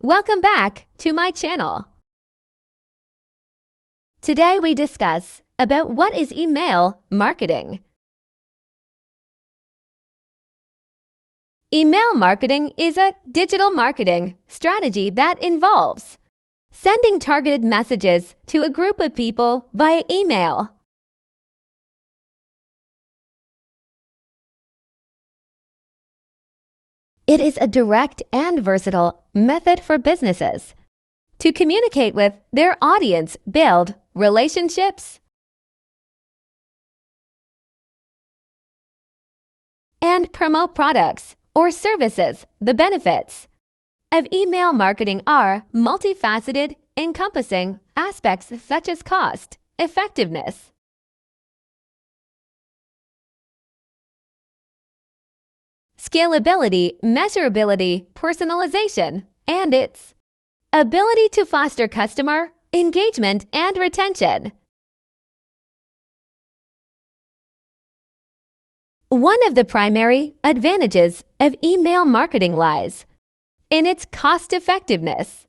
Welcome back to my channel. Today we discuss about what is email marketing. Email marketing is a digital marketing strategy that involves sending targeted messages to a group of people via email. It is a direct and versatile method for businesses to communicate with their audience, build relationships, and promote products or services. The benefits of email marketing are multifaceted, encompassing aspects such as cost, effectiveness, scalability, measurability, personalization, and its ability to foster customer engagement and retention. One of the primary advantages of email marketing lies in its cost-effectiveness.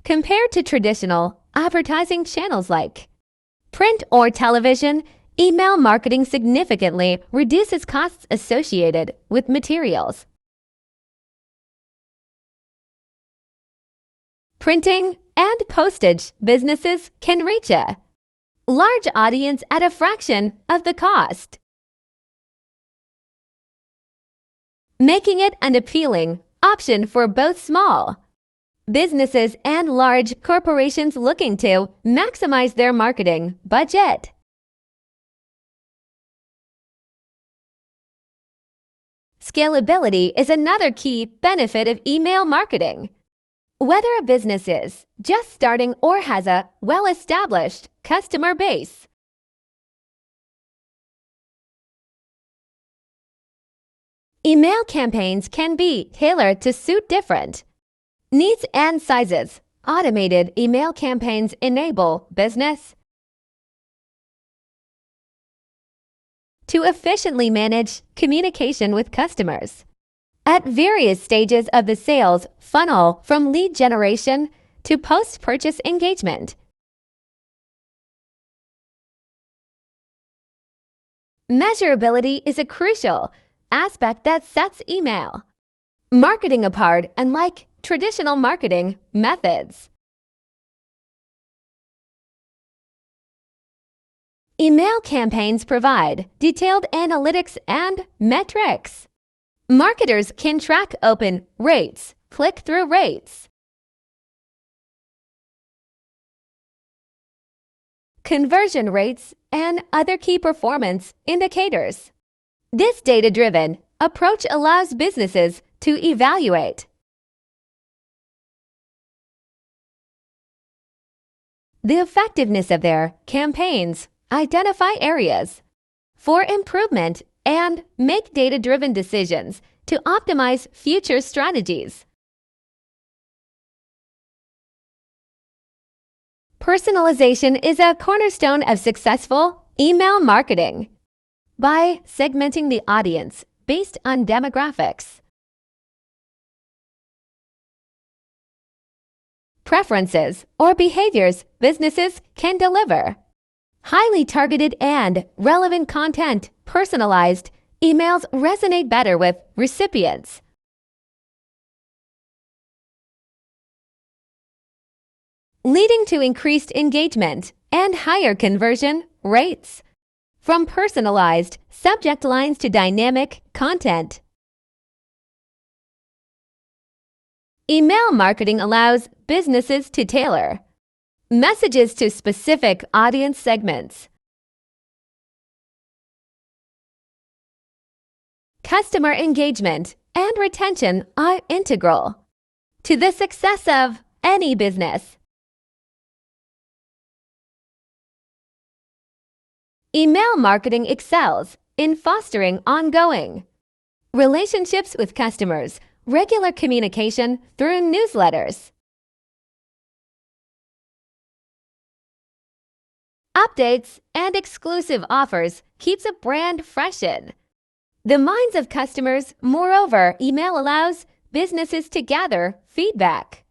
Compared to traditional advertising channels like print or television, email marketing significantly reduces costs associated with materials, printing, and postage. Businesses can reach a large audience at a fraction of the cost, making it an appealing option for both small businesses and large corporations looking to maximize their marketing budget. Scalability is another key benefit of email marketing. Whether a business is just starting or has a well-established customer base, email campaigns can be tailored to suit different needs and sizes. Automated email campaigns enable business to efficiently manage communication with customers at various stages of the sales funnel, from lead generation to post-purchase engagement. Measurability is a crucial aspect that sets email marketing apart, unlike traditional marketing methods. Email campaigns provide detailed analytics and metrics. Marketers can track open rates, click-through rates, conversion rates, and other key performance indicators. This data-driven approach allows businesses to evaluate the effectiveness of their campaigns, identify areas for improvement, and make data-driven decisions to optimize future strategies. Personalization is a cornerstone of successful email marketing. By segmenting the audience based on demographics, preferences, or behaviors, businesses can deliver highly targeted and relevant content. Personalized emails resonate better with recipients, leading to increased engagement and higher conversion rates. From personalized subject lines to dynamic content, email marketing allows businesses to tailor messages to specific audience segments. Customer engagement and retention are integral to the success of any business. Email marketing excels in fostering ongoing relationships with customers, regular communication through newsletters, updates, and exclusive offers keeps a brand fresh in the minds of customers. Moreover, email allows businesses to gather feedback,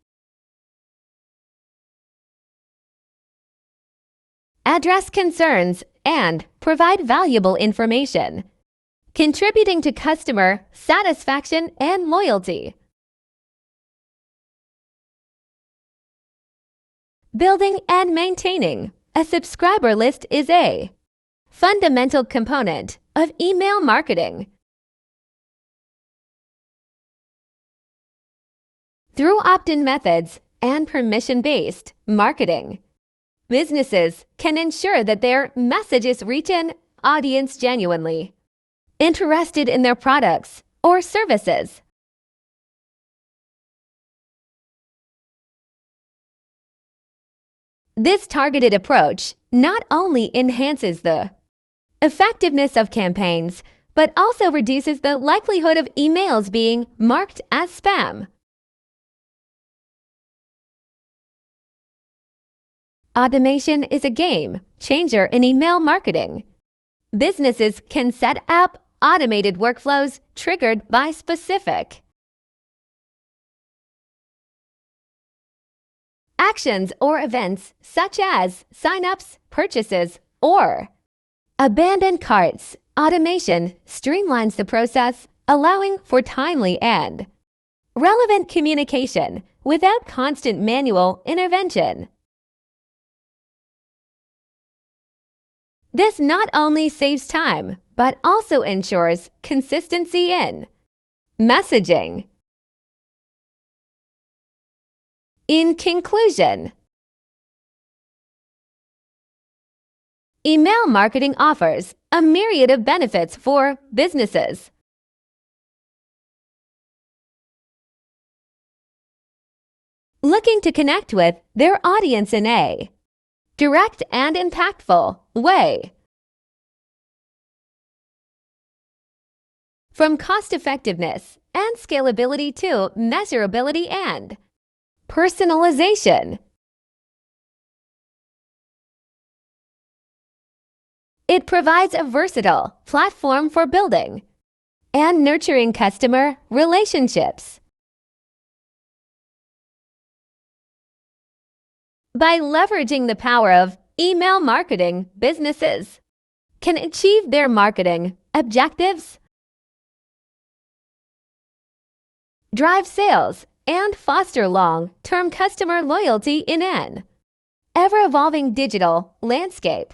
address concerns, and provide valuable information, contributing to customer satisfaction and loyalty. Building and maintaining a subscriber list is a fundamental component of email marketing. Through opt-in methods and permission-based marketing, businesses can ensure that their messages reach an audience genuinely interested in their products or services. This targeted approach not only enhances the effectiveness of campaigns, but also reduces the likelihood of emails being marked as spam. Automation is a game changer in email marketing. Businesses can set up automated workflows triggered by specific actions or events such as sign-ups, purchases, or abandoned carts. Automation streamlines the process, allowing for timely and relevant communication without constant manual intervention. This not only saves time, but also ensures consistency in messaging. In conclusion, email marketing offers a myriad of benefits for businesses. Looking to connect with their audience in a direct and impactful way. From cost-effectiveness and scalability to measurability and personalization. It provides a versatile platform for building and nurturing customer relationships. By leveraging the power of email marketing, businesses can achieve their marketing objectives, drive sales, and foster long-term customer loyalty in an ever-evolving digital landscape.